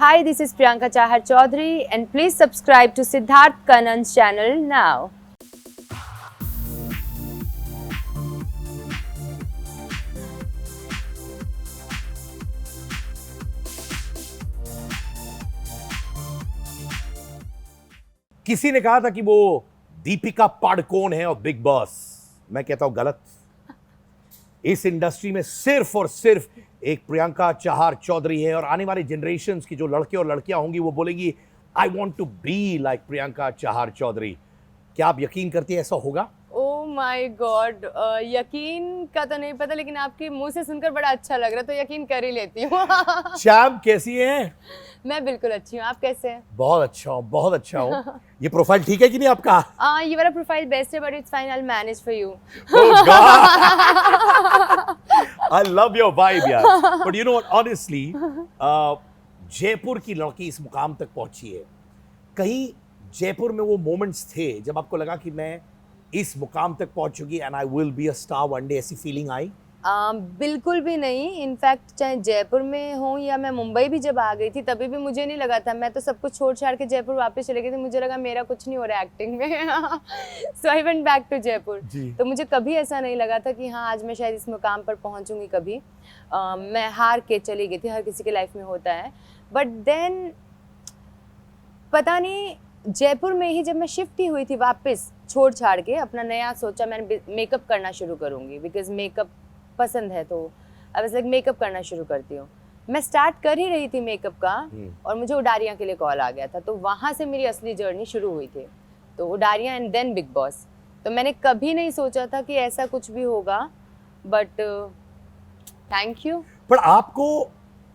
Hi, this is Priyanka Chahar Chaudhary and please subscribe to Siddharth Kannan's channel now. किसी ने कहा था कि वो दीपिका पाडुकोण है और बिग बॉस। मैं कहता हूं गलत। इस इंडस्ट्री में सिर्फ और सिर्फ एक प्रियंका चाहर चौधरी है और आने वाले जनरेशन्स की जो लड़के और लड़कियां होंगी वो बोलेंगी I want to be like Priyanka Chahar Choudhary. क्या आप यकीन करती है ऐसा होगा? Oh my God, यकीन का तो नहीं पता लेकिन आपके मुंह से सुनकर बड़ा अच्छा लग रहा है तो यकीन कर ही लेती हूँ। श्याम कैसी हैं? मैं बिल्कुल अच्छी हूँ, आप कैसे हैं? बहुत अच्छा हूँ, बहुत अच्छा हूँ। ये प्रोफाइल ठीक है कि नहीं आपका? ये वाला प्रोफाइल बेस्ट है but it's fine, I will manage for you. Oh God! I love your vibe यार। But you know what? Honestly, Jaipur की लड़की इस मुकाम तक पहुंची है। कहीं जयपुर में वो मोमेंट्स थे जब आपको लगा कि मैं इस मुकाम तक पहुंचूंगी and I will be a star one day, ऐसी फीलिंग आई? बिल्कुल भी नहीं। इनफैक्ट चाहे जयपुर में हूँ या मैं मुंबई भी जब आ गई थी तभी भी मुझे नहीं लगा था। मैं तो सब कुछ छोड़ छाड़ के जयपुर वापस चले गई थी। मुझे लगा मेरा कुछ नहीं हो रहा एक्टिंग में। So I went back to Jaipur. तो मुझे कभी ऐसा नहीं लगा था कि हाँ आज मैं शायद इस मुकाम पर पहुँचूंगी कभी। मैं हार के चली गई थी, हर किसी के लाइफ में होता है। बट देन पता नहीं जयपुर में ही जब मैं शिफ्ट ही हुई थी वापस छोड़ छाड़ के, अपना नया सोचा मैंने मेकअप करना शुरू करूँगी बिकॉज मेकअप पसंद है तो आई वाज लाइक मेकअप करना शुरू करती हूँ। मैं स्टार्ट कर ही रही थी मेकअप का और मुझे उडारियाँ के लिए कॉल आ गया था तो वहाँ से मेरी असली जर्नी शुरू हुई थी। तो उडारियाँ एंड देन बिग बॉस। तो मैंने कभी नहीं सोचा था कि ऐसा कुछ भी होगा बट थैंक यू। पर आपको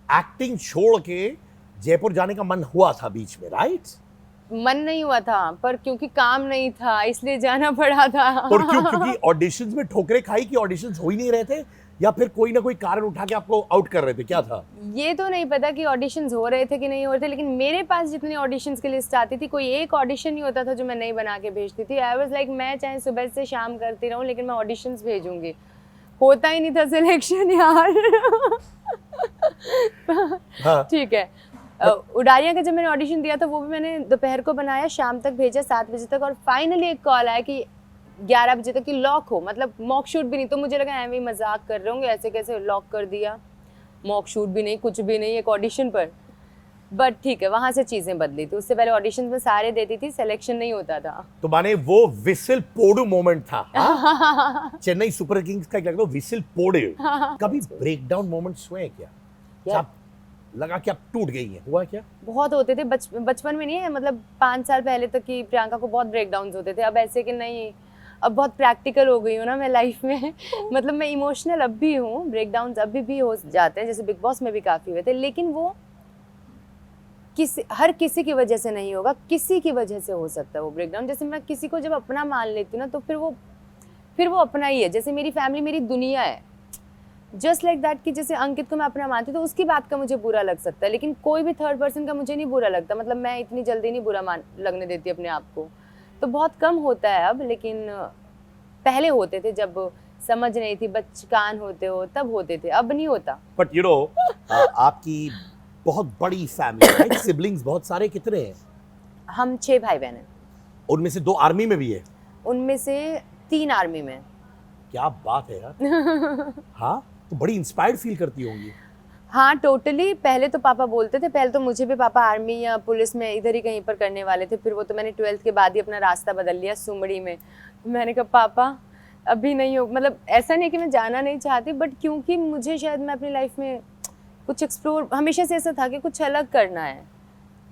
एक्टिंग छोड़ के जयपुर जाने का मन हुआ था बीच में, राइट? मन नहीं हुआ था पर क्योंकि काम नहीं था इसलिए जाना पड़ा था। और क्यों? क्योंकि ऑडिशंस में ठोकरें खाई कि ऑडिशंस हो ही नहीं रहे थे या फिर कोई ना कोई कारण उठा के आपको आउट कर रहे थे, क्या था? ये तो नहीं पता कि ऑडिशंस हो रहे थे कि नहीं हो रहे थे लेकिन मेरे पास जितनी ऑडिशंस की लिस्ट आती थी कोई एक ऑडिशन नहीं होता था जो मैं नहीं बना के भेजती थी। आई वाज लाइक मैं चाहे सुबह से शाम करती रहूं लेकिन मैं ऑडिशंस भेजूंगी। होता ही नहीं था सिलेक्शन यार। हाँ। ठीक है। उडारियाँ का जब मैंने ऑडिशन दिया था वो भी मैंने दोपहर को बनाया, शाम तक भेजा 7 बजे तक और फाइनली एक कॉल आया कि 11 बजे तक की लॉक हो। मतलब मॉक शूट भी नहीं। तो मुझे लगा ऐਵੇਂ मजाक कर रहे होंगे, ऐसे कैसे लॉक कर दिया। मॉक शूट भी नहीं, कुछ भी नहीं, एक ऑडिशन पर। बट ठीक है, वहाँ से चीज़ें बदली थी। उससे पहले ऑडिशन में सारे देती थी, सिलेक्शन नहीं होता था। तो माने वो विसिल पोडू मोमेंट था। चेन्नई सुपर किंग्स का लगता है विसिल पोडू। कभी ब्रेकडाउन मोमेंट्स हुए क्या? लगा कि आप टूट गई हैं, हुआ क्या? बहुत होते थे बचपन में नहीं है, मतलब 5 साल पहले तक की प्रियंका को बहुत ब्रेकडाउन्स होते थे। अब ऐसे कि नहीं, अब बहुत प्रैक्टिकल हो गई हूँ ना मैं लाइफ में। मतलब मैं इमोशनल अब भी हूँ, ब्रेकडाउन्स अभी भी हो जाते हैं, जैसे बिग बॉस में भी काफ़ी हुए थे। लेकिन वो हर किसी की वजह से नहीं होगा, किसी की वजह से हो सकता है वो ब्रेकडाउन। जैसे मैं किसी को जब अपना मान लेती हूँ ना तो फिर वो अपना ही है। जैसे मेरी फैमिली मेरी दुनिया है, जस्ट लाइक दैट कि जैसे अंकित को मैं अपना मानती हूँ तो उसकी बात का मुझे बुरा लग सकता है लेकिन कोई भी थर्ड पर्सन का मुझे नहीं बुरा लगता। मतलब मैं इतनी जल्दी नहीं बुरा लगने देती अपने आप को। तो बहुत कम होता है अब, लेकिन पहले होते थे जब समझ नहीं थी, बचकान होते हो तब होते थे, अब नहीं होता। बट यू नो आपकी बहुत बड़ी फैमिली है, सिबलिंग्स बहुत सारे, कितने हैं? हम 6 भाई बहन हैं। उनमें से 2 आर्मी में भी है? उनमें से 3 आर्मी में। क्या बात है यार। हाँ, तो बड़ी इंस्पायर्ड फील करती होंगी। हाँ टोटली। पहले तो पापा बोलते थे, पहले तो मुझे भी पापा आर्मी या पुलिस में इधर ही कहीं पर करने वाले थे। फिर वो तो मैंने 12th के बाद ही अपना रास्ता बदल लिया सुमड़ी में। मैंने कहा पापा अभी नहीं हो, मतलब ऐसा नहीं कि मैं जाना नहीं चाहती बट क्योंकि मुझे शायद मैं अपनी लाइफ में कुछ एक्सप्लोर, हमेशा से ऐसा था कि कुछ अलग करना है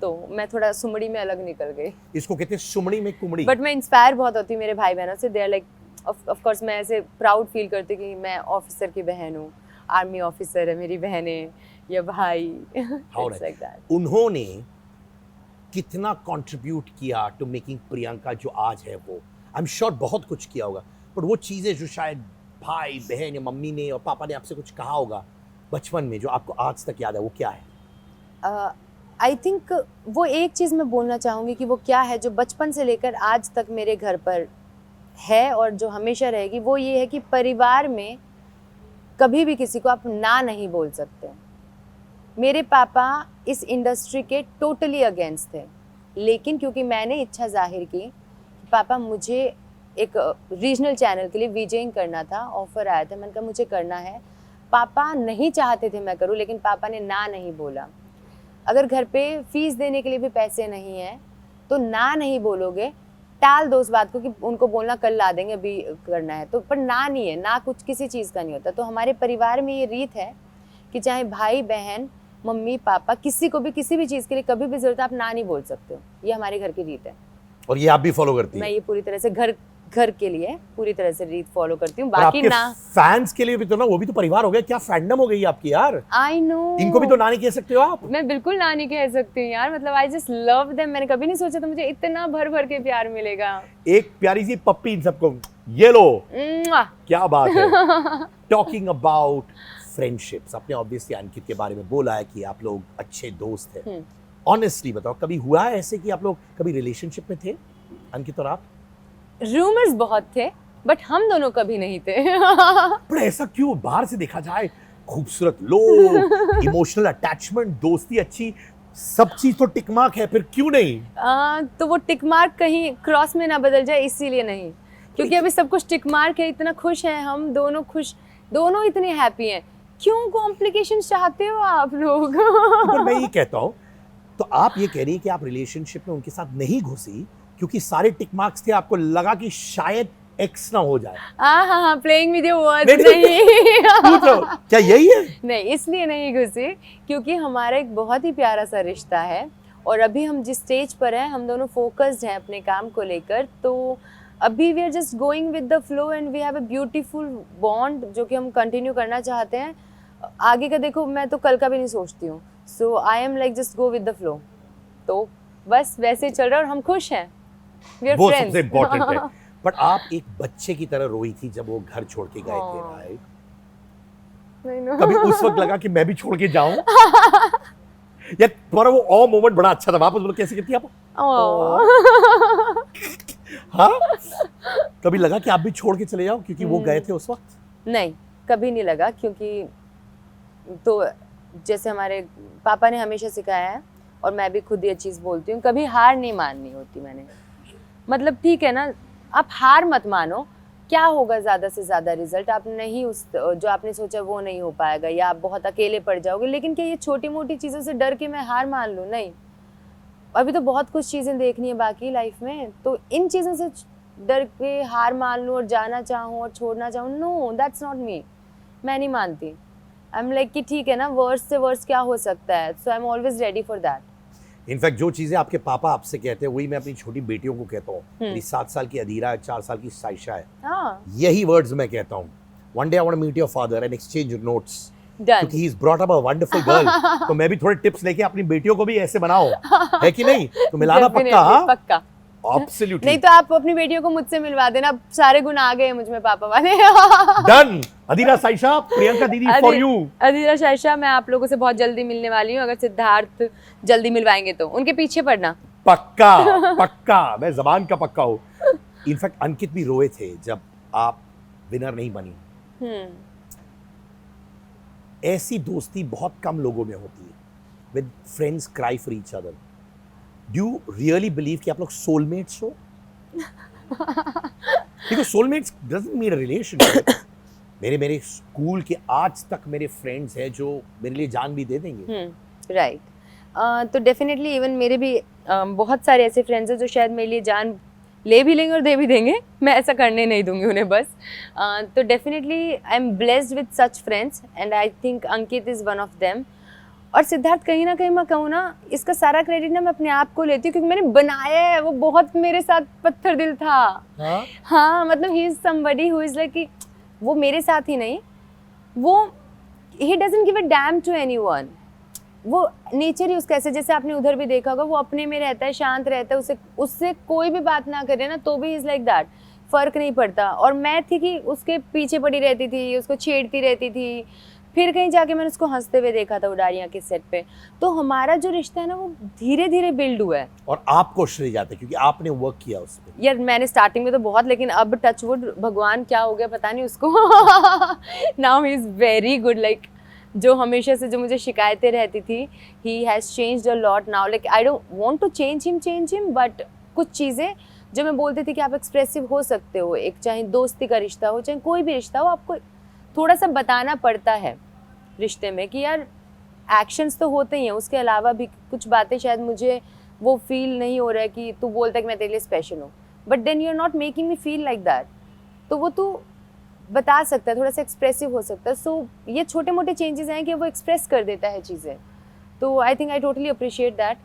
तो मैं थोड़ा सुमड़ी में अलग निकल गई। इसको कहते हैं सुमड़ी में कुमड़ी। बट मैं इंस्पायर बहुत होती मेरे भाई बहनों से। They are like, of course मैं ऐसे प्राउड फील करती कि मैं ऑफिसर की बहन हूँ, आर्मी ऑफिसर है मेरी बहनें या भाई। like that. उन्होंने कितना कंट्रीब्यूट किया टू मेकिंग प्रियंका जो आज है वो? आई एम श्योर बहुत कुछ किया होगा बट वो चीज़ें जो शायद भाई बहन या मम्मी ने और पापा ने आपसे कुछ कहा होगा बचपन में जो आपको आज तक याद है, वो क्या है? आई थिंक वो एक चीज़ मैं बोलना चाहूँगी कि वो क्या है जो बचपन से लेकर आज तक मेरे घर पर है और जो हमेशा रहेगी, वो ये है कि परिवार में कभी भी किसी को आप ना नहीं बोल सकते। मेरे पापा इस इंडस्ट्री के टोटली अगेंस्ट थे, लेकिन क्योंकि मैंने इच्छा जाहिर की, पापा मुझे एक रीजनल चैनल के लिए वीजेइंग करना था, ऑफर आया था, मैंने कहा मुझे करना है। पापा नहीं चाहते थे मैं करूं, लेकिन पापा ने ना नहीं बोला। अगर घर पे फीस देने के लिए भी पैसे नहीं हैं तो ना नहीं बोलोगे, टाल दो उस बात को कि उनको बोलना कल ला देंगे, अभी करना है तो, पर ना नहीं है, ना कुछ किसी चीज़ का नहीं होता। तो हमारे परिवार में ये रीत है कि चाहे भाई बहन मम्मी पापा किसी को भी किसी भी चीज़ के लिए कभी भी जरूरत है आप ना नहीं बोल सकते हो, ये हमारे घर की रीत है। और ये आप भी फॉलो करती मैं हैं? ये पूरी तरह से घर के लिए पूरी तरह से रीत फॉलो करती हूँ, और बाकी आपके ना। फैंस के लिए भी तो ना, वो भी तो परिवार हो गया, क्या फैंडम हो गई आपकी यार। आई नो, इनको भी तो ना नहीं कह सकते हो आप। मैं बिल्कुल ना नहीं कह सकती हूँ यार, मतलब आई जस्ट लव देम। मैंने कभी नहीं सोचा था मुझे इतना भर भर के प्यार मिलेगा। एक प्यारी सी पप्पी इन सबको, ये लो, मुआ। क्या बात है। टॉकिंग अबाउट फ्रेंडशिप्स, आपने ऑब्वियसली अंकित के बारे में बोला है कि आप लोग अच्छे दोस्त हैं। ऑनेस्टली बताओ, कभी हुआ है ऐसे कि आप लोग कभी रिलेशनशिप में थे, अंकित और आप? रूमर्स बहुत थे बट हम दोनों कभी नहीं थे। पर ऐसा क्यों? बाहर से देखा जाए खूबसूरत लोग, इमोशनल अटैचमेंट, दोस्ती अच्छी, सब चीज तो टिक मार्क है, फिर क्यों नहीं? तो वो टिक मार्क कहीं क्रॉस में ना बदल जाए इसीलिए नहीं, क्योंकि अभी सब कुछ टिक मार्क है, इतना खुश हैं हम दोनों, खुश दोनों इतने हैप्पी हैं, क्यों कॉम्प्लिकेशन चाहते हो आप लोग? पर मैं ये कहता हूँ, तो आप ये कह रही है कि आप रिलेशनशिप में उनके साथ नहीं घुसी क्योंकि सारे टिक मार्क्स थे, आपको लगा कि शायद एक्स ना हो जाए। हाँ, प्लेइंग विद योर वर्ड्स नहीं। पूछो, क्या यही है? नहीं, इसलिए नहीं घुसी क्योंकि हमारा एक बहुत ही प्यारा सा रिश्ता है और अभी हम जिस स्टेज पर हैं हम दोनों फोकस्ड हैं अपने काम को लेकर, तो अभी we are just going with the flow and we have a beautiful bond जो कि हम कंटिन्यू करना चाहते हैं। आगे का देखो, मैं तो कल का भी नहीं सोचती हूँ, so I am like just go with the flow, तो बस वैसे चल रहा है और हम खुश हैं, वी आर वो फ्रेंड्स। सबसे इम्पोर्टेंट है। बट आप एक बच्चे की तरह रोई थी जब वो घर छोड़ के गए थे, राइट? कभी उस वक्त लगा कि मैं भी छोड़ के जाऊं? या तुम्हारा वो ओ मोमेंट बड़ा अच्छा था, वापस बोलो कैसे करती आप? हाँ, कभी लगा कि आप भी छोड़ के चले जाओ क्योंकि वो गए थे उस वक्त? नहीं, कभी नहीं लगा, क्योंकि तो जैसे हमारे पापा ने हमेशा सिखाया है और मैं भी खुद ये चीज़ बोलती हूँ, कभी हार नहीं माननी होती मैंने। मतलब ठीक है ना, आप हार मत मानो, क्या होगा ज़्यादा से ज़्यादा रिजल्ट, आप नहीं उस जो आपने सोचा वो नहीं हो पाएगा या आप बहुत अकेले पड़ जाओगे, लेकिन क्या ये छोटी मोटी चीज़ों से डर के मैं हार मान लूँ? नहीं, अभी तो बहुत कुछ चीज़ें देखनी है बाकी लाइफ में, तो इन चीज़ों से डर के हार मान लूँ और जाना चाहूँ और छोड़ना चाहूँ, नो दैट्स नॉट मी। मैं नहीं मानती। आई एम लाइक कि ठीक है ना, वर्स से वर्स क्या हो सकता है, so I am always ready for that. In fact जो चीजें आपके पापा आपसे कहते हैं वही मैं अपनी छोटी बेटियों को कहता हूँ। मेरी 7 साल की अधीरा है, 4 साल की साइशा है, यही वर्ड्स मैं कहता हूँ। One day I want to meet your father and exchange notes, क्योंकि he is brought up a wonderful girl. तो मैं भी थोड़े टिप्स लेके अपनी बेटियों को भी ऐसे बनाओ, है कि नहीं? तो मिलाना पक्का? हाँ, पक्का। एब्सोल्युटली। नहीं तो आप अपनी बेटियों को मुझसे मिलवा देना, अब सारे गुण आ गए मुझ में पापा वाले। डन। अधीरा साइशा, प्रियंका दीदी फॉर यू। अधीरा साइशा, मैं आप लोगों से बहुत जल्दी मिलने वाली हूँ, अगर सिद्धार्थ जल्दी मिलवाएंगे तो उनके पीछे पड़ना। पक्का पक्का, मैं जबान का पक्का हूँ। इनफैक्ट अंकित भी रोए थे जब आप विनर नहीं बनी। ऐसी दोस्ती बहुत कम लोगों में होती है, with friends cry for each other. Do you really believe कि आप लोग सोलमेट्स हो? Because soulmates doesn't mean a relationship. मेरे स्कूल के आज तक मेरे फ्रेंड्स हैं जो मेरे लिए जान भी दे देंगे। राइट। तो डेफिनेटली इवन मेरे भी बहुत सारे ऐसे फ्रेंड्स हैं जो शायद मेरे लिए जान ले भी लेंगे और दे भी देंगे, मैं ऐसा करने नहीं दूंगी उन्हें बस। तो definitely I am blessed with such friends and I think Ankit is one of them. और सिद्धार्थ, कहीं ना कहीं मैं कहूँ ना, इसका सारा क्रेडिट ना मैं अपने आप को लेती हूँ क्योंकि मैंने बनाया है, वो बहुत मेरे साथ पत्थर दिल था। हाँ, मतलब he is somebody who is like कि वो मेरे साथ ही नहीं, वो he doesn't give a damn to anyone. वो नेचर ही उसका ऐसे, जैसे आपने उधर भी देखा होगा, वो अपने में रहता है, शांत रहता है, उससे कोई भी बात ना करे ना तो भी इज़ लाइक दैट, फ़र्क नहीं पड़ता। और मैं थी कि उसके पीछे पड़ी रहती थी, उसको छेड़ती रहती थी, फिर कहीं जाके मैंने उसको हंसते हुए देखा था उडारियाँ के सेट पे। तो हमारा जो रिश्ता है ना वो धीरे धीरे बिल्ड हुआ है। और आपको श्रेय जाता है क्योंकि आपने वर्क किया उस पे। यार मैंने स्टार्टिंग में तो बहुत, लेकिन अब टचवुड, भगवान क्या हो गया पता नहीं उसको। Now he is very good, like जो हमेशा से जो मुझे शिकायतें रहती थी, he has changed a lot now, like I don't want to change him, but कुछ चीज़ें जो मैं बोलती थी कि आप एक्सप्रेसिव हो सकते हो, एक चाहे दोस्ती का रिश्ता हो चाहे कोई भी रिश्ता हो, आपको थोड़ा सा बताना पड़ता है रिश्ते में कि यार एक्शंस तो होते ही हैं, उसके अलावा भी कुछ बातें शायद मुझे वो फील नहीं हो रहा है कि तू बोलता है कि मैं तेरे लिए स्पेशल हूँ, but then you are not making me feel like that, तो वो तू बता सकता है, थोड़ा सा एक्सप्रेसिव हो सकता है। सो ये छोटे मोटे चेंजेस हैं कि वो एक्सप्रेस कर देता है चीज़ें, तो I think I totally appreciate that.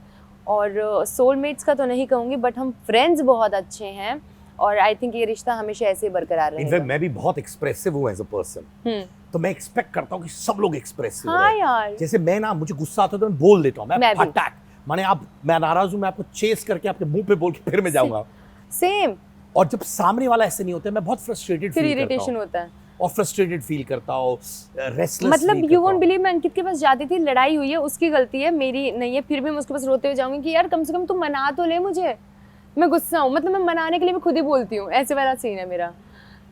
और सोलमेट्स का तो नहीं कहूँगी, बट हम फ्रेंड्स बहुत अच्छे हैं और आई थिंक ये रिश्ता हमेशा ऐसे ही बरकरार रहेगा। इनफैक्ट मैं भी बहुत एक्सप्रेसिव हूँ एज अ पर्सन, तो मैं एक्सपेक्ट करता हूँ कि सब लोग एक्सप्रेसिव हाँ रहे। यार, जैसे मैं ना, मुझे गुस्सा आता है तो मैं बोल देता हूँ, मैं मैं भी। फटाक, माने आप, मैं नाराज हूँ, मैं आपको चेस करके आपके मुंह पे बोल के फिर मैं जाऊंगा। सेम। और जब सामने वाला ऐसे नहीं होता है, मैं बहुत फ्रस्ट्रेटेड फिर फील करता इरिटेशन हूँ, होता है, और फ्रस्ट्रेटेड फील करता हूँ, रेस्टलेस मतलब यू वोंट बिलीव, मैं अंकित के पास जाती थी, लड़ाई हुई है, उसकी गलती है, मेरी नहीं है, फिर भी मैं उसके पास रोते हुए जाऊंगी कि यार कम से कम तू मना तो ले मुझे, मैं गुस्सा हूँ, मतलब मैं मनाने के लिए भी खुद ही बोलती हूँ, ऐसे वाला सीन है मेरा।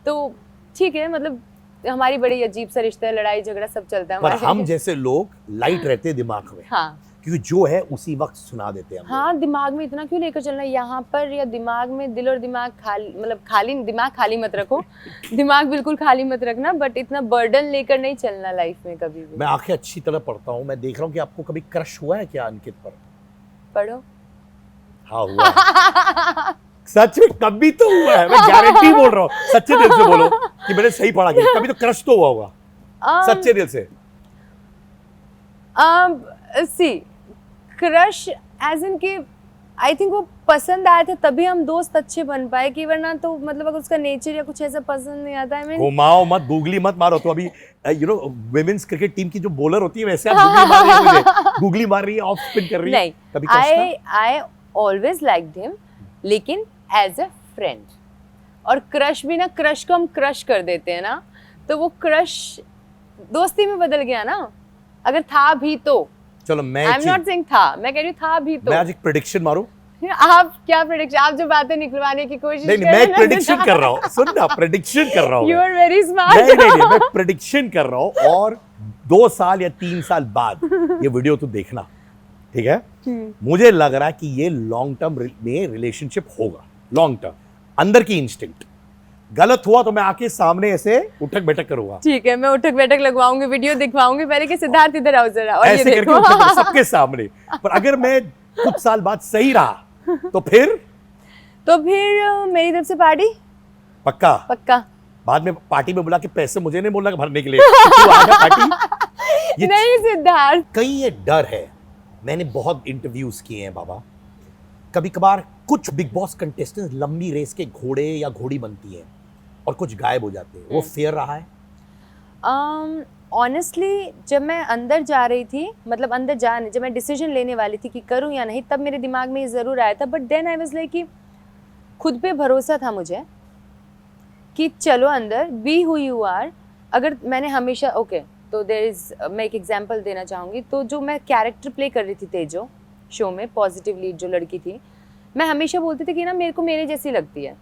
तो ठीक है, मतलब हमारी बड़ी अजीब सा रिश्ता है, लड़ाई झगड़ा सब चलता है पर हमारे। हम जैसे लोग लाइट रहते हैं दिमाग में, हाँ क्योंकि जो है उसी वक्त सुना देते हैं हम लोग। हाँ, दिमाग में इतना क्यों लेकर चलना है यहाँ पर, या दिमाग में दिल और दिमाग खाली, मतलब खाली दिमाग खाली मत रखो, दिमाग बिल्कुल खाली मत रखना, बट इतना बर्डन लेकर नहीं चलना लाइफ में कभी भी। मैं आंखें अच्छी तरह पढ़ता हूँ, मैं देख रहा हूँ कि आपको कभी क्रश हुआ है क्या अंकित पर? पढ़ो। हाँ हुआ है। सच में कभी तो हुआ है, मैं गारंटी बोल रहा हूँ, सच्चे दिल से बोलो कि मैंने सही पढ़ा कि कभी तो क्रश तो हुआ होगा, सच्चे दिल से। सी क्रश एज इन कि आई थिंक वो पसंद आए थे तभी हम दोस्त अच्छे बन पाए, कि वरना तो मतलब अगर उसका नेचर या कुछ ऐसा पसंद नहीं आता है। घुमाओ मत, गूगली मत मारो। तो अभी you know women's cricket team की जो बॉलर होती है वैसे आप गूगली मार रही है, मुझे गूगली मार रही है, ऑफ स्पिन कर रही है। नहीं, कभी क्रश था? आई ऑलवेज लाइक्ड हिम, लेकिन एज अ फ्रेंड। और क्रश भी ना, क्रश को हम क्रश कर देते हैं ना, तो वो क्रश दोस्ती में बदल गया ना, अगर था भी तो। चलो मैं आई एम नॉट सेइंग था, मैं कह रही हूँ था भी तो। मैं आज एक प्रेडिक्शन मारूं। आप क्या प्रेडिक्शन, आप जो बातें निकलवाने की कोशिश नहीं, मैं एक प्रेडिक्शन कर रहा हूँ, सुन ना, प्रेडिक्शन कर रहा हूँ। You are very smart. नहीं, मैं प्रेडिक्शन कर रहा हूँ, और 2 साल या 3 साल बाद ये वीडियो तू देखना, ठीक है? मुझे लग रहा है कि ये लॉन्ग टर्म में रिलेशनशिप होगा, लॉन्ग टर्म, अंदर की इंस्टिंक्ट। गलत हुआ तो मैं आके सामने ऐसे उठक बैठक करूंगा। ठीक है, मैं उठक बैठक लगवाऊंगी, वीडियो दिखवाऊंगी पहले कि सिद्धार्थ इधर आओ जरा, और ऐसे ये करके देखो। उठक बैठक सबके सामने। पर अगर मैं कुछ साल बाद सही रहा तो फिर मेरी तरफ से पार्टी पक्का। पक्का। बाद में पार्टी में बुला के पैसे मुझे नहीं बोलना भरने के लिए, तू आ जा पार्टी। ये नहीं सिद्धार्थ, कहीं ये डर है, मैंने बहुत इंटरव्यूज किए हैं बाबा, कभी कभार कुछ बिग बॉस कंटेस्टेंट्स लंबी रेस के घोड़े या घोड़ी बनती हैं और कुछ गायब हो जाते हैं, वो फेयर रहा है? ऑनेस्टली जब मैं अंदर जा रही थी, मतलब जब मैं डिसीजन लेने वाली थी कि करूं या नहीं, तब मेरे दिमाग में ये ज़रूर आया था, but then I was like कि खुद पे भरोसा था मुझे कि चलो अंदर, बी हु यू आर। अगर मैंने हमेशा तो मैं एक एग्जांपल देना चाहूँगी, तो जो मैं कैरेक्टर प्ले कर रही थी तेजो शो में, पॉजिटिव लीड जो लड़की थी, मैं हमेशा बोलती थी कि ना मेरे को मेरे जैसी लगती है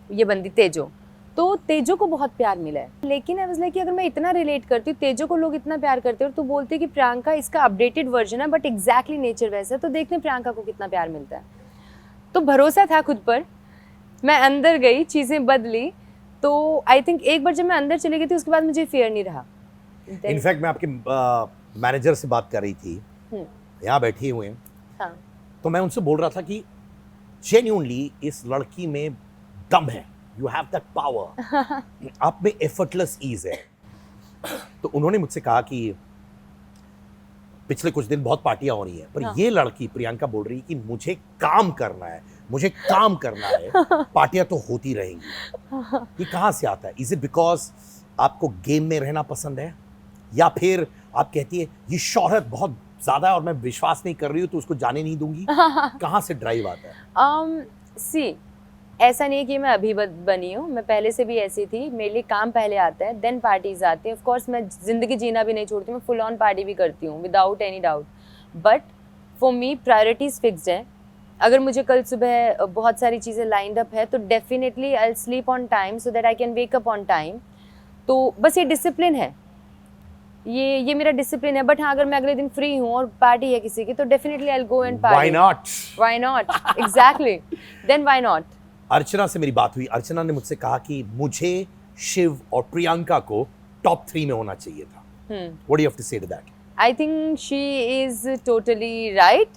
ये बंदी तेजो, तो तेजो को बहुत प्यार मिला है। लेकिन आई वाज लाइक कि अगर मैं इतना रिलेट करती हूँ, तेजो को लोग इतना प्यार करते हैं, और तू बोलती है कि प्रियंका इसका अपडेटेड वर्जन है, बट एग्जैक्टली नेचर वैसा है, तो देखते प्रियंका को कितना प्यार मिलता है। तो भरोसा था खुद पर, मैं अंदर गई, चीज़ें बदली, तो आई थिंक एक बार जब मैं अंदर चली गई थी, उसके बाद मुझे फेयर नहीं रहा। इनफैक्ट मैं आपके मैनेजर से बात कर रही थी, यहाँ बैठी हुए हैं, हाँ। तो मैं उनसे बोल रहा था कि जेन्युइनली इस लड़की में दम है, यू हैव दैट पावर, आप में एफर्टलेस ईज है। तो उन्होंने मुझसे कहा कि पिछले कुछ दिन बहुत पार्टियां हो रही हैं, पर ये लड़की प्रियंका बोल रही है कि मुझे काम करना है, मुझे काम करना है, पार्टियां तो होती रहेंगी। ये कहाँ से आता है? इज इट बिकॉज आपको गेम में रहना पसंद है, या फिर आप कहती है ये शोहरत बहुत ज्यादा है और मैं विश्वास नहीं कर रही हूँ तो उसको जाने नहीं दूंगी? कहाँ से ड्राइव आता है? सी ऐसा नहीं है कि मैं अभी बनी हूँ, मैं पहले से भी ऐसी थी। मेरे लिए काम पहले आता है, देन पार्टीज आती है। ऑफ कोर्स मैं जिंदगी जीना भी नहीं छोड़ती, मैं फुल ऑन पार्टी भी करती हूँ without any doubt, but for me priorities fixed है। अगर मुझे कल सुबह बहुत सारी चीज़ें लाइंड अप है तो definitely I sleep on time so that I can wake up on time. तो बस ये डिसिप्लिन है, ये मेरा डिसिप्लिन है। बट हाँ, अगर मैं अगले दिन फ्री हूँ और पार्टी है किसी की तो definitely I will go and party. Why not exactly, then why not. Archana से मेरी बात हुई, अर्चना ने मुझसे कहा कि मुझे शिव और प्रियंका को टॉप 3 में होना चाहिए था। What do you have to say to that? I think she is totally right.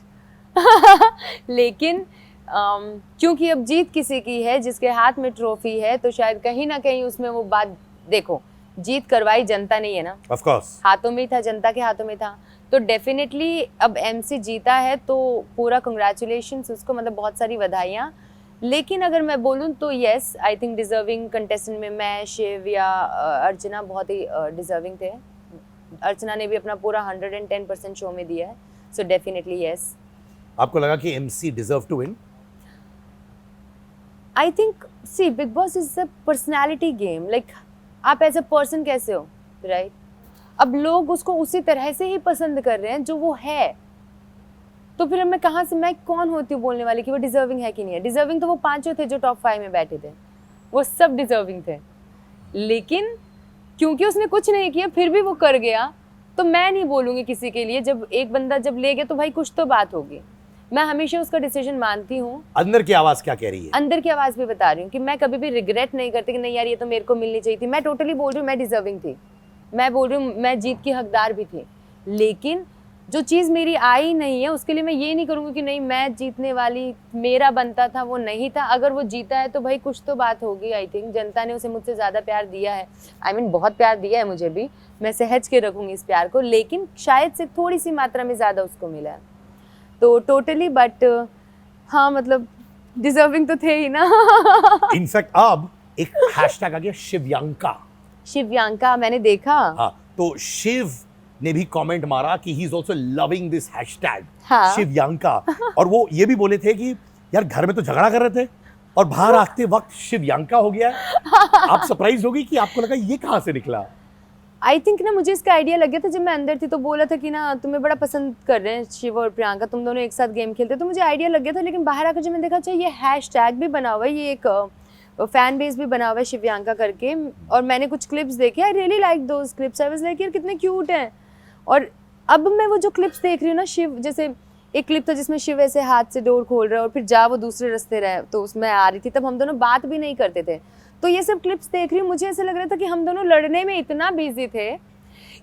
लेकिन क्योंकि अब जीत किसी की है, जिसके हाथ में ट्रॉफी है, तो शायद कहीं ना कहीं उसमें वो बात, देखो जीत करवाई जनता ने है ना, ऑफ कोर्स हाथों में ही था, जनता के हाथों में था। तो डेफिनेटली अब एमसी जीता है तो पूरा कंग्रेचुलेशंस उसको, मतलब बहुत सारी बधाइयाँ। लेकिन अगर मैं बोलूँ तो yes, I think deserving contestant में मैं, शिव या अर्चना बहुत ही डिजर्विंग थे। अर्चना ने भी अपना पूरा 110% शो में दिया है, सो डेफिनेटली येस। आपको लगा कि MC deserve to win? I think see Bigg Boss is a personality game, like आप एज अ पर्सन कैसे हो, राइट? अब लोग उसको उसी तरह से ही पसंद कर रहे हैं जो वो है, तो फिर मैं कहाँ से, मैं कौन होती हूँ बोलने वाली कि वो डिजर्विंग है कि नहीं है? डिजर्विंग तो वो 5 थे जो टॉप 5 में बैठे थे, वो सब डिजर्विंग थे। लेकिन क्योंकि उसने कुछ नहीं किया फिर भी वो कर गया, तो मैं नहीं बोलूँगी किसी के लिए। जब एक बंदा जब ले गया तो भाई कुछ तो बात होगी। मैं हमेशा उसका डिसीजन मानती हूँ। अंदर की आवाज क्या कह रही है? अंदर की आवाज़ भी बता रही हूँ कि मैं कभी भी रिग्रेट नहीं करती कि नहीं यार ये तो मेरे को मिलनी चाहिए थी। मैं टोटली बोल रही हूँ मैं डिजर्विंग थी, मैं बोल रही हूँ मैं जीत की हकदार भी थी। लेकिन जो चीज़ मेरी आई नहीं है उसके लिए मैं ये नहीं करूँगी कि नहीं मैं जीतने वाली, मेरा बनता था वो नहीं था। अगर वो जीता है तो भाई कुछ तो बात होगी। आई थिंक जनता ने उसे मुझसे ज़्यादा प्यार दिया है, आई मीन बहुत प्यार दिया है मुझे भी, मैं सहज के रखूँगी इस प्यार को, लेकिन शायद से थोड़ी सी मात्रा में ज़्यादा उसको मिला है तो टोटली। बट हाँ मतलब डिजर्विंग तो थे ही ना। इनफैक्ट अब एक हैशटैग आ गया शिवयांका। शिवयांका मैंने देखा। हाँ, तो शिव ने भी कमेंट मारा कि he is also loving this hashtag हाँ। शिवयांका। और वो ये भी बोले थे कि यार घर में तो झगड़ा कर रहे थे और बाहर आते वक्त शिवयांका हो गया। आप सरप्राइज होगी कि आपको लगा ये कहाँ से निकला? आई थिंक ना मुझे इसका आइडिया लग गया था जब मैं अंदर थी, तो बोला था कि ना तुम्हें बड़ा पसंद कर रहे हैं शिव और प्रियंका, तुम दोनों एक साथ गेम खेलते, तो मुझे आइडिया लग गया था। लेकिन बाहर आकर जब मैंने देखा अच्छा ये हैशटैग भी बना हुआ है, ये एक फैन बेस भी बना हुआ है शिवयांका करके, और मैंने कुछ क्लिप्स देखे, आई really like those clips. I was like यार कितने क्यूट हैं। और अब मैं वो जो क्लिप्स देख रही हूँ ना, शिव जैसे एक क्लिप था जिसमें शिव ऐसे हाथ से डोर खोल रहा है और फिर जा वो दूसरे रास्ते रहे, तो उसमें आ रही थी, तब हम दोनों बात भी नहीं करते थे। तो ये सब क्लिप्स देख रही हूँ, मुझे ऐसा लग रहा था कि हम दोनों लड़ने में इतना बिजी थे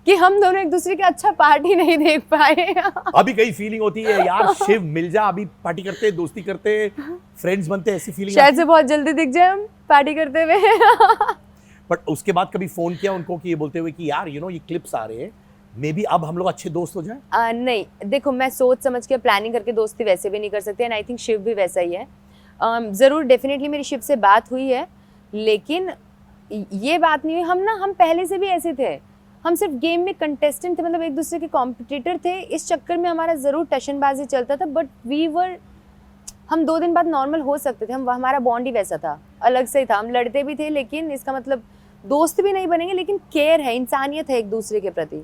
कि हम दोनों एक दूसरे की अच्छा पार्टी नहीं देख पाए। अभी कई फीलिंग होती है यार शिव मिल जा, अभी पार्टी करते, दोस्ती करते, फ्रेंड्स बनते, ऐसी फीलिंग शायद से बहुत जल्दी दिख जाए हम पार्टी करते हुए। बट उसके बाद कभी फोन किया उनको कि ये बोलते हुए कि यार ये क्लिप्स आ रहे हैं, मे बी अब हम लोग अच्छे दोस्त हो जाएं? नहीं देखो, मैं सोच समझ के प्लानिंग करके दोस्ती वैसे भी नहीं कर सकते, एंड आई थिंक शिव भी वैसा ही है। ज़रूर डेफिनेटली मेरी शिव से बात हुई है, लेकिन ये बात नहीं हुई, हम पहले से भी ऐसे थे, हम सिर्फ गेम में कंटेस्टेंट थे, मतलब एक दूसरे के कॉम्पिटिटर थे। इस चक्कर में हमारा ज़रूर टशनबाजी चलता था, बट हम 2 दिन बाद नॉर्मल हो सकते थे। हमारा बॉन्ड ही वैसा था, अलग से ही था, हम लड़ते भी थे, लेकिन इसका मतलब दोस्त भी नहीं बनेंगे, लेकिन केयर है, इंसानियत है एक दूसरे के प्रति।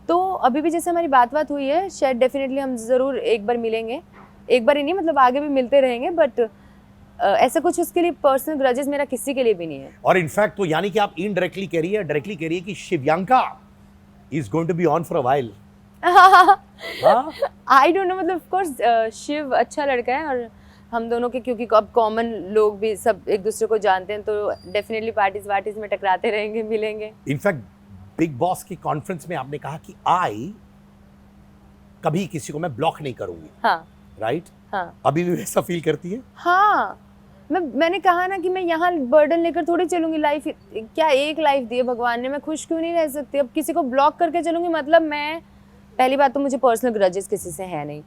तो अभी भी जैसे हमारी बात हुई है, शायद डेफिनेटली हम ज़रूर एक बार मिलेंगे, एक बार ही नहीं मतलब आगे भी मिलते रहेंगे, बट ऐसा कुछ उसके लिए पर्सनल ग्रजेस मेरा किसी के लिए भी नहीं है। और इनफैक्ट तो यानी कि आप इनडायरेक्टली कह रही है, डायरेक्टली कह रही है कि Shivyanka is going to be on for a while. I don't know, मतलब ऑफ कोर्स शिव अच्छा लड़का है और हम दोनों के, क्योंकि अब कॉमन लोग भी सब एक दूसरे को जानते हैं, तो डेफिनेटली पार्टीज में टकराते रहेंगे, मिलेंगे। इनफैक्ट बिग बॉस की कॉन्फ्रेंस में आपने कहा कि कभी किसी को मैं ब्लॉक नहीं करूंगी। हाँ राइट? हाँ। अभी भी वैसा फील करती है? हाँ, मैंने कहा ना कि मैं यहाँ बर्डन लेकर थोड़ी चलूंगी। लाइफ क्या एक लाइफ दी है भगवान ने, मैं खुश क्यों नहीं रह सकती? अब किसी को ब्लॉक करके चलूंगी, मतलब मैं, पहली बात तो मुझे पर्सनल ग्रजेस किसी से है नहीं,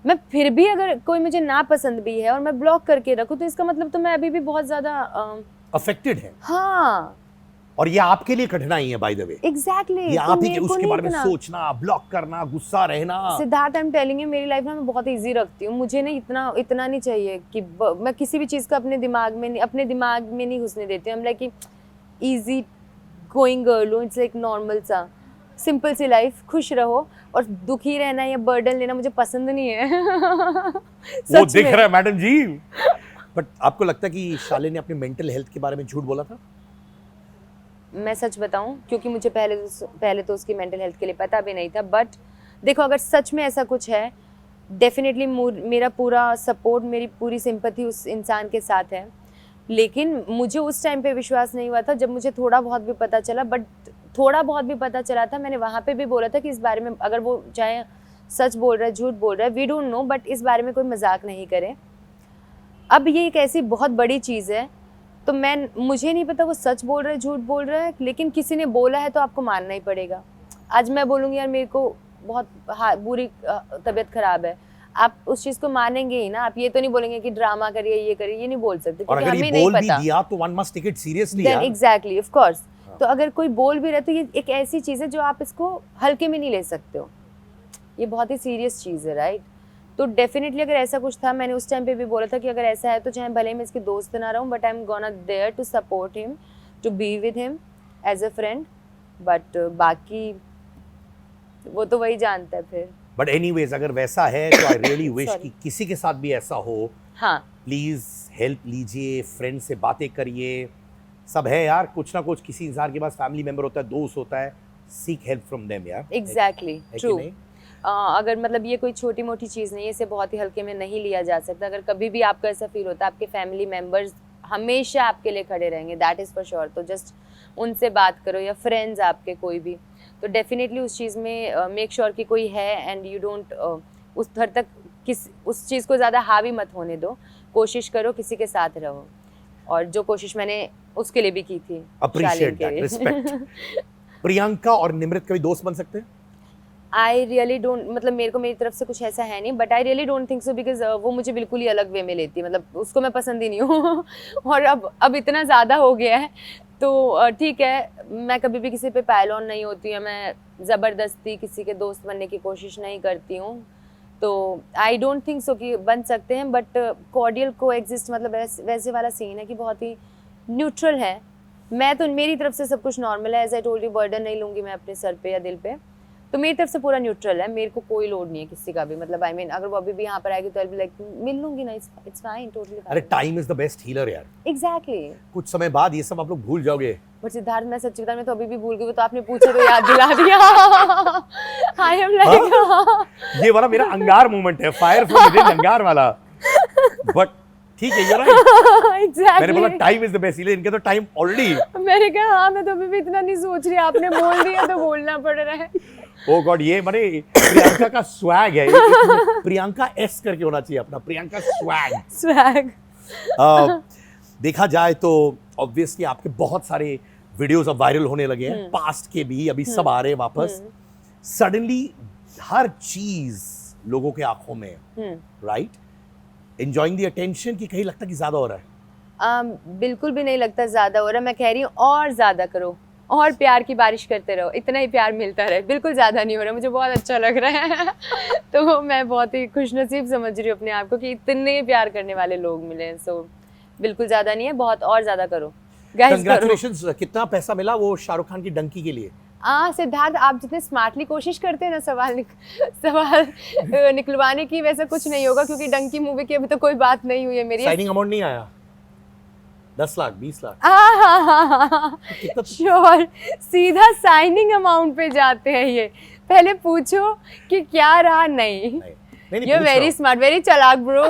मैं फिर भी अगर कोई मुझे ना पसंद भी है और मैं ब्लॉक करके रखूँ तो इसका मतलब तो मैं अभी भी बहुत ज्यादा अफेक्टेड है। हाँ, और ये आपके लिए कठिनाई है बाय द वे। एग्जैक्टली, ये आप ही के उसके बारे में सोचना, ब्लॉक करना, गुस्सा रहना। Siddharth, I am telling you, मेरी लाइफ ना मैं बहुत इजी रखती हूँ। मुझे ना इतना नहीं चाहिए कि मैं किसी भी चीज़ का अपने दिमाग में नहीं घुसने देती हूँ। लाइक इजी गोइंग गर्ल हूँ, इट्स लाइक नॉर्मल सा सिंपल सी लाइफ, खुश रहो। और दुखी रहना या बर्डन लेना मुझे पसंद नहीं है। वो दिख रहा है मैडम जी। बट आपको लगता है कि शाले ने अपने मेंटल हेल्थ के बारे में झूठ बोला था? मैं सच बताऊं, क्योंकि मुझे पहले तो उसकी मेंटल हेल्थ के लिए पता भी नहीं था, बट देखो अगर सच में ऐसा कुछ है, डेफिनेटली मेरा पूरा सपोर्ट, मेरी पूरी सिंपैथी उस इंसान के साथ है। लेकिन मुझे उस टाइम पे विश्वास नहीं हुआ था जब मुझे थोड़ा बहुत भी पता चला, बट थोड़ा बहुत भी पता चला था, मैंने वहाँ पे भी बोला था कि इस बारे में अगर वो चाहे सच बोल रहा है झूठ बोल रहा है, वी डोंट नो, बट इस बारे में कोई मजाक नहीं करे। अब ये एक ऐसी बहुत बड़ी चीज़ है, तो मुझे नहीं पता वो सच बोल रहा है झूठ बोल रहा है, लेकिन किसी ने बोला है तो आपको मानना ही पड़ेगा। आज मैं बोलूँगी यार मेरे को बहुत बुरी तबीयत खराब है, आप उस चीज़ को मानेंगे ही ना, आप ये तो नहीं बोलेंगे कि ड्रामा करिए ये करिए, ये नहीं बोल सकते और क्योंकि अगर हमें ये नहीं बोल भी पता। दिया तो one must take it seriously then यार। Exactly, of course. तो अगर कोई बोल भी रहा है तो ये एक ऐसी चीज़ है जो आप इसको हल्के में नहीं ले सकते हो, ये बहुत ही सीरियस चीज़ है, राइट। तो डेफिनेटली अगर ऐसा कुछ था, मैंने उस टाइम पे भी बोला था कि अगर ऐसा है तो चाहे भले मैं इसकी दोस्त ना रहूँ, but I am gonna there to support him, to be with him as a friend. But बाकी वो तो वही जानता है फिर। बट एनीवेज अगर वैसा है तो आई रियली विश कि किसी के साथ भी ऐसा हो, हाँ प्लीज हेल्प लीजिए, फ्रेंड से बातें करिए। सब है यार, कुछ ना कुछ किसी इंसान के पास फैमिली मेंबर होता है, दोस्त होता है, सीक हेल्प फ्रॉम देम यार। एग्जैक्टली, है कि ट्रू। नहीं? अगर मतलब ये कोई छोटी मोटी चीज़ नहीं है, इसे बहुत ही हल्के में नहीं लिया जा सकता। अगर कभी भी आपको ऐसा फील होता है, आपके फैमिली मेम्बर्स हमेशा आपके लिए खड़े रहेंगे, दैट इज़ फॉर श्योर। तो जस्ट उनसे बात करो, या फ्रेंड्स आपके कोई भी, तो डेफिनेटली उस चीज़ में मेक श्योर कि कोई है, एंड यू डोंट उस हद तक उस चीज़ को ज़्यादा हावी मत होने दो। कोशिश करो किसी के साथ रहो, और जो कोशिश मैंने उसके लिए भी की थी। Appreciate that, respect. प्रियंका और निमृत कभी दोस्त बन सकते हैं? आई रियली डोंट, मतलब मेरे को मेरी तरफ से कुछ ऐसा है नहीं, but I really don't think so, because वो मुझे बिल्कुल ही अलग वे में लेती है, मतलब उसको मैं पसंद ही नहीं हूँ। और अब इतना ज़्यादा हो गया है, तो ठीक है, मैं कभी भी किसी पे पायल ऑन नहीं होती है, मैं ज़बरदस्ती किसी के दोस्त बनने की कोशिश नहीं करती हूँ। तो आई डोंट थिंक सो कि बन सकते हैं, बट कॉर्डियल को एग्जिस्ट, मतलब वैसे वाला सीन है कि बहुत ही न्यूट्रल है। मैं तो मेरी तरफ से सब कुछ नॉर्मल है, as I told you, burden नहीं लूँगी मैं अपने सर पे या दिल पे, तो मेरी तरफ से पूरा न्यूट्रल है। मेरे को कोई लोड नहीं है किसी का भी, मतलब आई मीन अगर वो अभी भी यहाँ पर आएगी तो आई बी लाइक मिल लूंगी ना, इट्स फाइन, टोटली फाइन। अरे time is the best healer यार। एग्जैक्टली। कुछ समय बाद ये सब आप लोग भूल जाओगे। बट सिद्धार्थ, मैं सच्ची बता, मैं तो अभी भी भूल गई, वो तो आपने पूछा तो याद दिला दिया। आई एम लाइक ये वाला मेरा अंगार मोमेंट है, फायर फ्रॉम विदिन अंगार वाला। बट ठीक है, you're right। एग्जैक्टली। मैंने बोला time is the best healer, इनके तो टाइम ऑलरेडी। मैंने कहा हाँ, मैं तो अभी भी इतना नहीं सोच रही, आपने बोल दिया तो बोलना पड़ रहा है। ओ गॉड, ये माने प्रियंका का स्वैग है। प्रियंका एस करके होना चाहिए अपना, प्रियंका स्वैग। देखा जाए तो ऑब्वियसली आपके बहुत सारे वीडियोस अब वायरल होने लगे हैं, पास्ट के भी, अभी सब आ रहे हैं वापस। सडनली हर चीज लोगों के आंखों में, राइट? एंजॉयिंग द अटेंशन, कि कहीं लगता कि ज्यादा हो रहा है? बिल्कुल भी नहीं लगता ज्यादा हो रहा है। मैं कह रही हूँ और ज्यादा करो, और प्यार की बारिश करते रहो, इतना ही प्यार मिलता रहे। बिल्कुल ज़्यादा नहीं हो रहा, मुझे बहुत अच्छा लग रहा है। तो मैं बहुत ही खुशनसीब समझ रही हूँ अपने आप को कि इतने प्यार करने वाले लोग मिले हैं। सो बिल्कुल ज़्यादा नहीं है, बहुत और ज़्यादा करो गाइस, करो। कंग्रेचुलेशंस। कितना पैसा मिला वो शाहरुख खान की डंकी के लिए? सिद्धार्थ, आप जितने स्मार्टली कोशिश करते हैं ना सवाल निकलवाने की, वैसा कुछ नहीं होगा, क्योंकि डंकी मूवी की अभी तो कोई बात नहीं हुई है मेरी। साइनिंग अमाउंट नहीं आया? 10 लाख 20 लाख? श्योर, सीधा साइनिंग अमाउंट पे जाते हैं ये। पहले पूछो कि क्या रहा। नहीं, यू वेरी स्मार्ट, वेरी चालाक ब्रो,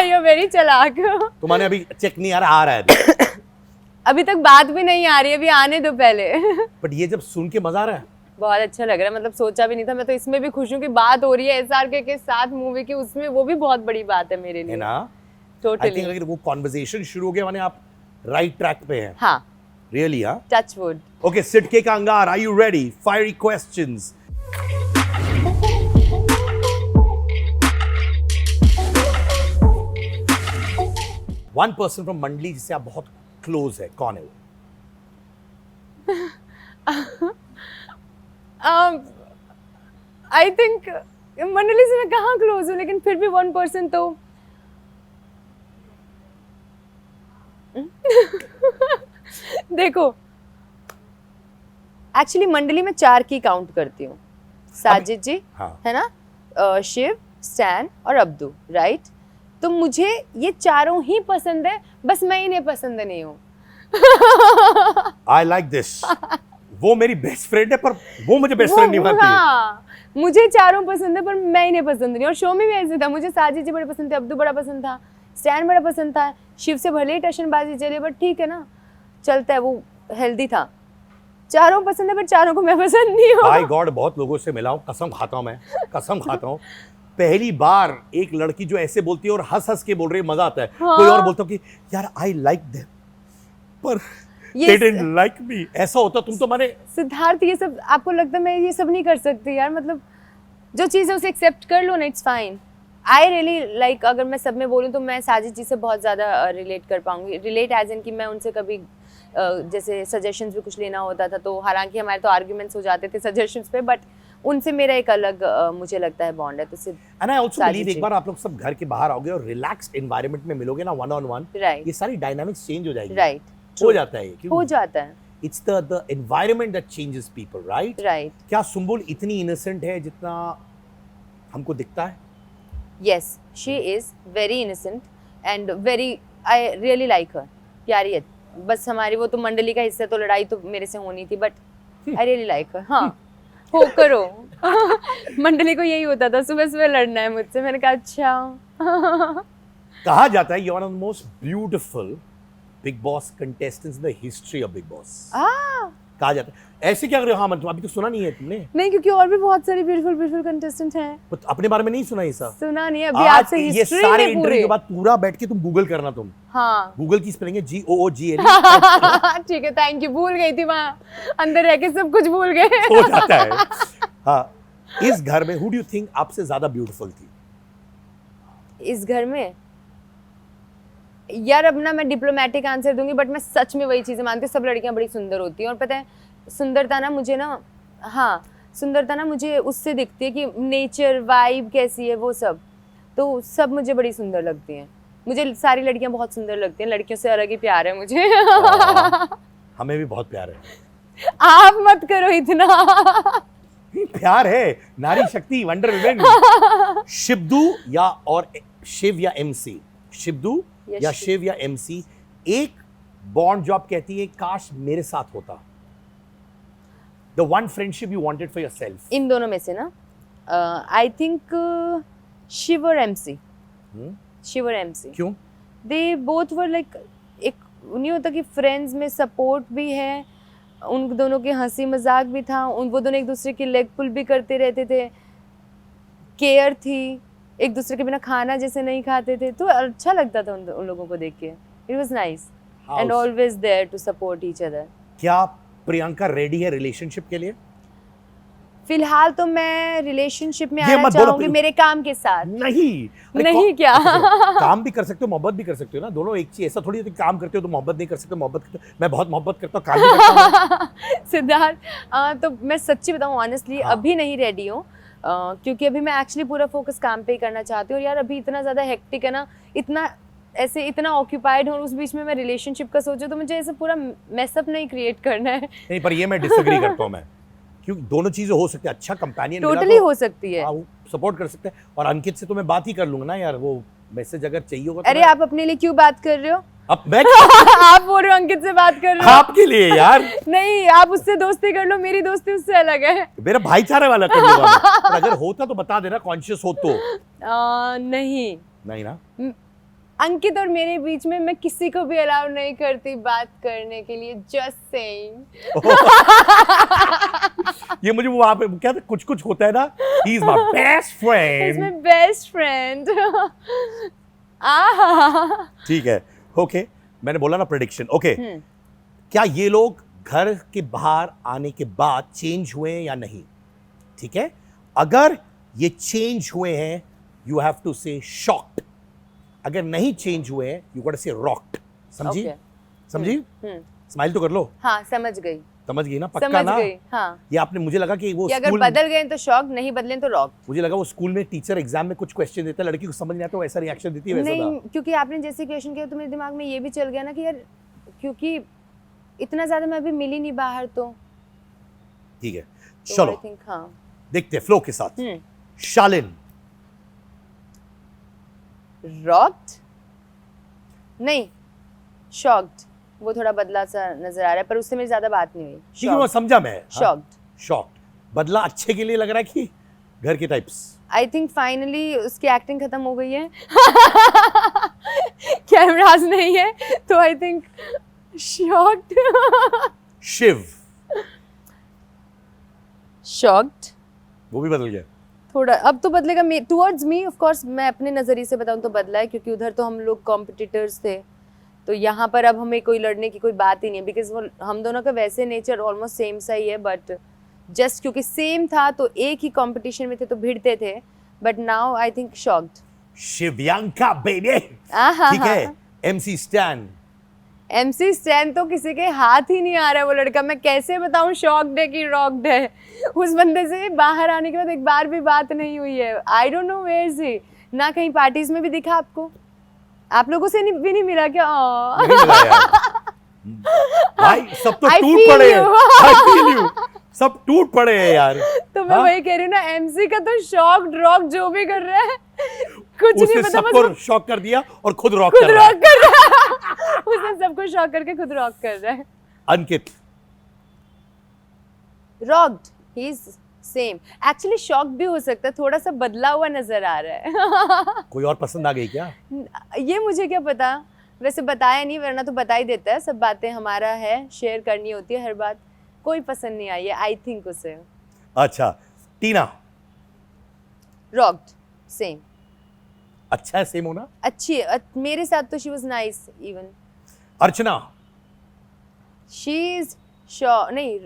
यू वेरी चालाक। तुम्हारे अभी चेक नहीं आ रहा है? अभी तक बात भी नहीं आ रही है, अभी आने दो पहले। बट ये जब सुन के मजा आ रहा है, बहुत अच्छा लग रहा है, मतलब सोचा भी नहीं था। मैं तो इसमें भी खुश हूँ कि बात हो रही है एसआरके के साथ मूवी की, उसमें वो भी बहुत बड़ी बात है मेरे लिए, है ना? टोटली। आई थिंक अगर वो कन्वर्सेशन शुरू हो गया माने आप राइट ट्रैक पे हैं। हाँ, रियली? हाँ, टच वुड। ओके, सिटके का अंगार, are you ready? Fiery questions. One person from मंडली जिससे आप बहुत क्लोज है, कौन है वो? आई थिंक मंडली से मैं कहाँ क्लोज हूँ, लेकिन फिर भी वन पर्सन तो देखो, एक्चुअली मंडली में 4 की काउंट करती हूँ। साजिद जी, हाँ, है ना, शिव, स्टैन और अब्दू, राइट? तो मुझे ये चारों ही पसंद है, बस मैं इन्हें पसंद नहीं हूँ। I like this. वो मेरी बेस्ट फ्रेंड है पर वो मुझे बेस्ट फ्रेंड नहीं मानती। हाँ, मुझे चारों पसंद है पर मैं इन्हें पसंद नहीं। और शो में भी ऐसे था, मुझे साजिद जी बड़े पसंद थे, अब्दू बड़ा पसंद था, स्टैन बड़ा पसंद था, शिव से भले ही टशनबाजी चले बट ठीक है ना, चलता है, वो हेल्दी था। चारों पसंद है पर चारों को मैं पसंद नहीं हूँ। बाय गॉड बहुत लोगों से मिला हूँ, कसम खाता हूँ मैं, कसम खाता हूँ। पहली बार एक लड़की जो ऐसे बोलती है और हंस हंस के बोल रही है, मजा आता है। हाँ। कोई और बोलता हूँ कि यार आई लाइक देम पर they didn't like me, ऐसा होता। तुम तो माने सिद्धार्थ, ये सब आपको लगता है मैं ये सब नहीं कर सकती यार? मतलब जो चीज़ है उसे एक्सेप्ट कर लो ना, it's fine. I really like, अगर मैं सब में बोलूँ तो मैं साजिद जी से बहुत ज़्यादा रिलेट कर पाऊंगी। रिलेट एज इन कि मैं उनसे कभी जैसे सजेशंस भी कुछ लेना होता था तो, हालांकि हमारे तो आर्ग्यूमेंट्स हो जाते थे सजेशंस पे, बट उनसे मेरा एक अलग मुझे लगता है बॉन्ड है। तो एंड आई आल्सो बिलीव एक बार आप लोग सब घर के बाहर आओगे और रिलैक्स्ड एनवायरनमेंट में मिलोगे ना, वन ऑन वन, राइट, ये सारी डायनामिक्स चेंज हो जाएगी। राइट, हो जाता है, हो जाता है। It's the environment that changes people, right? Right. क्या सुंबुल इतनी इनोसेंट है जितना हमको दिखता है? Yes, she is very innocent and very, I really like her. प्यारी है, बस हमारी वो तो मंडली का हिस्सा, तो लड़ाई तो मेरे से होनी थी, बट आई रियली लाइक हर। हाँ, हो करो। मंडली को यही होता था, सुबह सुबह लड़ना है मुझसे। मैंने कहा अच्छा। कहा जाता है you are the most beautiful Bigg Boss contestants in the history of Bigg Boss. कहा जाता है। ऐसे क्या कर रहे हो? हाँ मतलब अभी तो सुना नहीं है तुमने? नहीं, क्योंकि और भी बहुत सारे ब्यूटीफुल ब्यूटीफुल कंटेस्टेंट हैं। तो अपने बारे में नहीं सुना ये सब? सुना नहीं है अभी। आपसे ये हिस्ट्री सारे में इंटरव्यू के बाद पूरा बैठ के तुम गूगल करना। तुम हाँ, गूगल की स्पेलिंग है GOOGL। ठीक है, थैंक यू। भूल गई थी, वहाँ अंदर रह के सब कुछ भूल गए। हो जाता है। हाँ, इस घर में हु डू यू थिंक आपसे ज्यादा ब्यूटीफुल थी? इस घर में यार, अब ना मैं डिप्लोमेटिक आंसर दूंगी, बट मैं सच में वही चीजें मानती हूँ, सब लड़कियां बड़ी सुंदर होती हैं। और पता है, सुंदरता ना मुझे ना, हाँ, सुंदरता ना मुझे उससे दिखती है कि नेचर वाइब कैसी है, वो सब। तो सब मुझे बड़ी सुंदर लगती हैं। मुझे सारी लड़कियां बहुत सुंदर लगती हैं, लड़कियों से अलग ही प्यार है मुझे। हमें भी बहुत प्यार है। आप मत करो इतना। प्यार है, नारी शक्ति, वंडर वुमेन। शिब्दू या और शिव या MC? शिब्दू या शिव या MC? एक बॉन्ड जो आप कहती है काश मेरे साथ होता, the one friendship you wanted for yourself? इन दोनों में से ना, आई थिंक शिव और MC। शिव और MC, क्यों? दे बोथ वर लाइक, एक नहीं होता कि फ्रेंड्स में सपोर्ट भी है, उन दोनों के हंसी मजाक भी था, वो दोनों एक दूसरे की लेग पुल भी करते रहते थे, केयर थी, एक दूसरे के बिना खाना जैसे नहीं खाते थे, तो अच्छा लगता था उन लोगों को देख के। It was nice and always there to support each other. क्या प्रियंका रेडी है रिलेशनशिप के लिए? फिलहाल तो मैं रिलेशनशिप में ये आना मत बोलो चाहूंगी मेरे काम के साथ। नहीं। नहीं क्या? काम भी कर सकते हो, मोहब्बत भी कर सकते हो ना, दोनों एक चीज। ऐसा थोड़ी है कि काम करते हो तो मोहब्बत नहीं कर सकते। मोहब्बत करते हो, मैं बहुत मोहब्बत करता हूँ, काम भी करता हूँ। सिद्धार्थ, तो मैं सच्ची बताऊँ ऑनेस्टली, हाँ। अभी नहीं रेडी हूँ, क्योंकि अभी मैं एक्चुअली पूरा फोकस काम पे ही करना चाहती हूँ। और यार अभी इतना ज़्यादा हेक्टिक है ना, इतना ऐसे इतना ऑक्यूपाइड हूँ, उस बीच में मैं रिलेशनशिप का सोचूं तो मुझे ऐसे पूरा मेसअप नहीं क्रिएट करना है। नहीं, पर ये मैं डिसएग्री करता हूँ मैं, क्योंकि दोनों चीजें हो सकती है। अच्छा कंपेनियन टोटली हो सकती है। सपोर्ट कर सकते हैं। और अंकित से तो मैं बात ही कर लूंगा ना यार, वो मैसेज अगर चाहिए होगा तो अरे आप अपने लिए क्यों बात कर रहे हो? अब मैं आप बोल रहे हो अंकित से बात कर रहे हो? आपके लिए यार। नहीं, आप उससे दोस्ती कर लो, मेरी दोस्ती उससे अलग है। मेरा भाईचारे वाला करने वाला। पर अगर होता तो बता देना, कॉन्शियस हो तो। नहीं ना अंकित और मेरे बीच में मैं किसी को भी अलाउ नहीं करती बात करने के लिए, जस्ट सेइंग। ये मुझे वो वहां पे क्या कुछ कुछ होता है ना, he is my best friend. Is my best friend. ठीक है, ओके। मैंने बोला ना प्रेडिक्शन, ओके। क्या ये लोग घर के बाहर आने के बाद चेंज हुए हैं या नहीं? ठीक है, अगर ये चेंज हुए हैं यू हैव टू से शॉक्ड, अगर नहीं चेंज हुए हैं यू गॉट टू से रॉक्ड। समझी? समझी? स्माइल तो कर लो। हाँ, समझ गई। समझ गई ना? पक्का समझ ना? गई, हाँ। ये आपने, मुझे लगा कि वो कि अगर बदल गए तो शॉक, नहीं बदले तो रॉक। मुझे लगा वो स्कूल में टीचर एग्जाम में कुछ क्वेश्चन देता है, लड़की को समझ नहीं आता, वैसा रिएक्शन देती है, वैसा नहीं, था। क्योंकि आपने जैसे क्वेश्चन किया तो मेरे दिमाग में ये भी चल गया ना कि यार, क्योंकि इतना ज्यादा मैं अभी मिली नहीं बाहर, तो ठीक है, चलो हाँ, देखते हैं फ्लो के साथ। शालिन रॉक्ड नहीं, शॉक्ड वो थोड़ा बदला सा नजर आ रहा है, पर उससे मेरी ज्यादा बात नहीं हुई। ठीक है, वो समझा मैं। शॉक्ड। शॉक्ड। बदला अच्छे के लिए लग रहा है कि घर के टाइप्स? आई थिंक फाइनली उसकी एक्टिंग खत्म हो गई है। कैमरास नहीं है तो I think shocked. Shiv. Shocked. वो भी बदल गया। थोड़ा अब तो बदलेगा, टुवर्ड्स मी ऑफ कोर्स। मैं अपने नजरिए से बताऊं तो बदला है, क्योंकि उधर तो हम लोग कॉम्पिटिटर्स थे, तो यहाँ पर अब हमें कोई लड़ने की कोई बात ही नहीं है, बिकॉज वो हम दोनों का वैसे नेचर ऑलमोस्ट सेम सा ही है, बट जस्ट क्योंकि सेम था तो एक ही कंपटीशन में थे तो भिड़ते थे, but now I think shocked. Shivyanka baby. ठीक है। MC stand. एमसी स्टैन तो किसी के हाथ ही नहीं आ रहा है वो लड़का। मैं कैसे बताऊं शॉक्ड है कि रॉक्ड है। उस बंदे से बाहर आने के बाद एक बार भी बात नहीं हुई है। I don't know where is he. ना कहीं पार्टीज में भी दिखा आपको? आप लोगों से भी नहीं मिला क्या? नहीं मिला यार। भाई सब तो I टूट feel पड़े you. हैं। I feel you. सब टूट पड़े हैं यार। तो मैं वही कह रही हूँ ना, एमसी का तो शॉक्ड रॉक जो भी कर रहा है कुछ नहीं उसने पता, सबको बस शॉक कर दिया और खुद रॉक खुद कर रहा है। रॉक कर रहा है। उसने सबको शॉक करके खुद रॉक कर रहा है। Ankit. Rocked, he is same. Actually shock भी हो सकता है, थोड़ा सा बदला हुआ नजर आ रहा है। कोई और पसंद आ गई क्या? ये मुझे क्या पता, वैसे बताया नहीं, वरना तो बता ही देता है। सब बातें हमारा है, शेयर करनी होती है हर बात। कोई पसंद नहीं आई है आई थिंक उसे। अच्छा। टीना। Rocked, same. अच्छा है सेम होना। अच्छी है, मेरे साथ तो she was nice even. Archana. She is sure नहीं,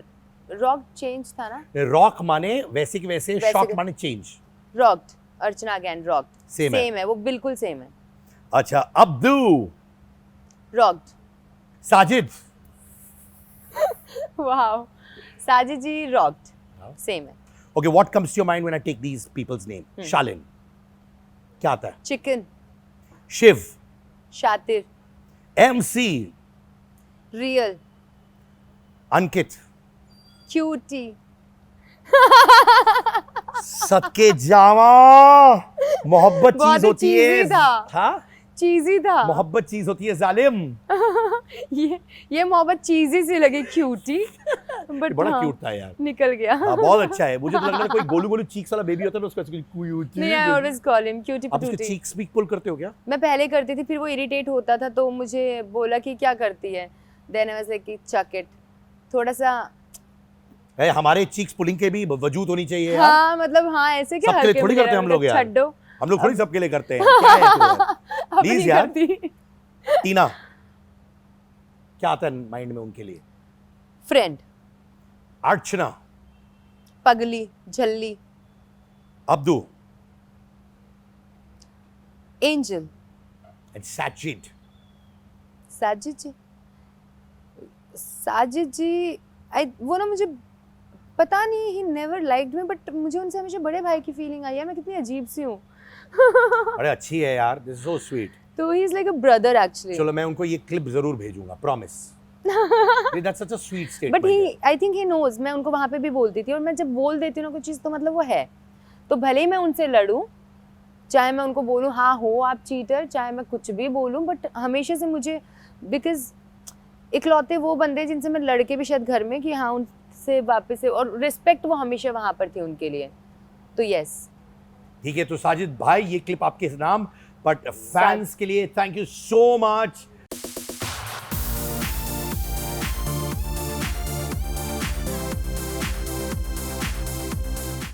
रॉक चेंज था ना। रॉक माने वैसे के वैसे, वैसे शॉक के- माने change. Rocked, Archana again rocked. Same है। सेम है, वो बिल्कुल सेम है। अच्छा। Abdu. Rocked. Sajid. Wow, Sajid ji rocked, same है। Okay, what comes to your mind when I take these people's name? Shalin. क्या आता है? चिकन। शिव। शातिर। MC। रियल। अंकित। क्यूटी। सदके जावा। मोहब्बत बहुत चीज ही होती है। cheesy था। हाँ? चीजी था। मोहब्बत चीज होती है जालिम। ये मोहब्बत चीजी सी लगी, क्यूटी, बट बड़ा क्यूट था यार। निकल गया। हाँ, बहुत अच्छा है। मुझे तो लग रहा है कोई गोलू गोलू चीक्स वाला बेबी होता है ना, उसका क्यूट। नहीं, I always call him cutie आप उसके पटूटी। चीक्स भी पुल करते हो क्या? मैं पहले करती थी, फिर वो इरिटेट होता था तो मुझे बोला कि क्या करती है, देन आई वाज लाइक कि चक इट। थोड़ा सा है, हमारे चीक्स पुलिंग के भी वजूद होनी चाहिए यार। हाँ, मतलब हाँ, ऐसे क्या सबके लिए थोड़ी करते हैं हम लोग यार। छड्डो, हम लोग थोड़ी सबके लिए करते हैं। क्या है तू यार? अपनी प्लीज यार। करती। टीना। क्या आता है माइंड में उनके लिए? फ्रेंड। अर्चना। पगली, झल्ली। अब्दू। एंजल। एंड साजिद। साजिद जी, साजिद जी वो ना, मुझे पता नहीं, he never liked me, but मुझे उनसे हमेशा बड़े भाई की फीलिंग आई है। मैं कितनी अजीब सी हूँ। अरे अच्छी है यार, दिस इज सो स्वीट। तो he is like a brother actually. चलो मैं उनको ये क्लिप जरूर भेजूंगा, promise. That's such a sweet statement. But he, I think he knows. मैं उनको वहां पे भी बोलती थी, और मैं जब बोल देती हूँ ना कुछ चीज़, तो मतलब वो है। तो भले ही मैं उनसे लड़ूं, चाहे मैं उनको बोलूं हाँ हो आप चीटर, चाहे मैं कुछ भी बोलूं, बट हमेशा से मुझे, बिकॉज इकलौते वो बंदे जिनसे मैं लड़के भी शायद घर में, कि हाँ उनसे वापस से, और रिस्पेक्ट वो हमेशा वहां पर थी उनके लिए। तो यस। ठीक है, तो साजिद भाई ये क्लिप आपके नाम, बट फैंस के लिए थैंक यू सो मच।